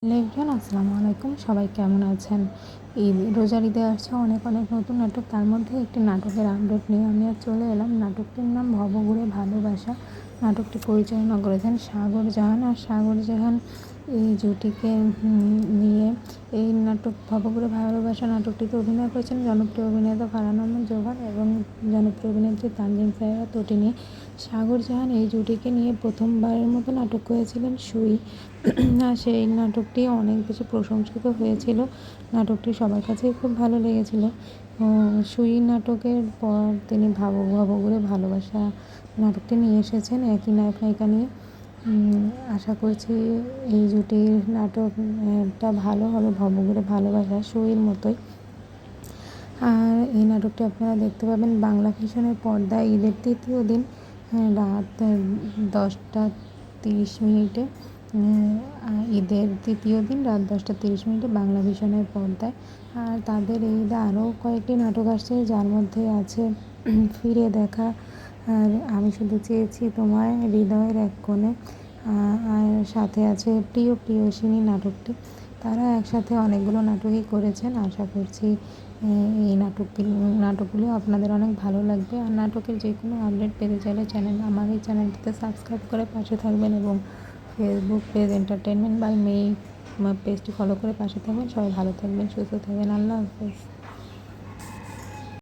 Hello everyone, আসসালামু আলাইকুম। সবাই কেমন আছেন? রোজার ঈদে আসছে অনেক নতুন নাটক। তার মধ্যে একটি নাটকের আপডেট নিয়ে আমি আজ চলে এলাম। নাটকটির নাম ভবঘুরে ভালোবাসা। নাটকটি পরিচালনা করেছেন সাগর জাহান। আর সাগর জাহান এই জুটিকে নিয়ে এই নাটক ভবঘুরে ভালোবাসা নাটকটিতে অভিনয় করেছেন জনপ্রিয় অভিনেতা ফারহান আহমেদ জোবান এবং জনপ্রিয় অভিনেত্রী তানজিম সাহেরা তটিনী। সাগর জাহান এই জুটিকে নিয়ে প্রথমবারের মতো নাটক করেছিলেন সুই। সেই নাটকটি অনেক বেশি প্রশংসিত হয়েছিল। নাটকটি সবার কাছেই খুব ভালো লেগেছিল। সুই নাটকের পর তিনি ভবঘুরে ভালোবাসা নাটকটি নিয়ে এসেছেন একই নায়ক নায়িকা নিয়ে। আশা করছি এই জুটির নাটকটা ভালো হবে, ভবঘুরে ভালোবাসা সুইয়ের মতোই। আর এই নাটকটি আপনারা দেখতে পাবেন বাংলা ভিশনের পর্দায় ঈদের তৃতীয় দিন রাত 10টা 30 মিনিটে। ঈদের তৃতীয় দিন রাত 10টা 30 মিনিটে বাংলা ভিশনের পর্দায়। আর তাদের এই ঈদে আরও কয়েকটি নাটক আসছে, যার মধ্যে আছে ফিরে দেখা, আর আমি শুধু চেয়েছি তোমায়, হৃদয়ের এক কোণে, আর সাথে আছে প্রিয় প্রিয়সিনী নাটকটি। তারা একসাথে অনেকগুলো নাটকই করেছেন। আশা করছি এই নাটকগুলো আপনাদের অনেক ভালো লাগবে। আর নাটকের যে কোনো আপডেট পেতে চাইলে আমার এই চ্যানেলটিতে সাবস্ক্রাইব করে পাশে থাকবেন এবং ফেসবুক পেজ এন্টারটেনমেন্ট বাই মে পেজটি ফলো করে পাশে থাকবেন। সবাই ভালো থাকবেন, সুস্থ থাকবেন। আল্লাহ হাফেজ।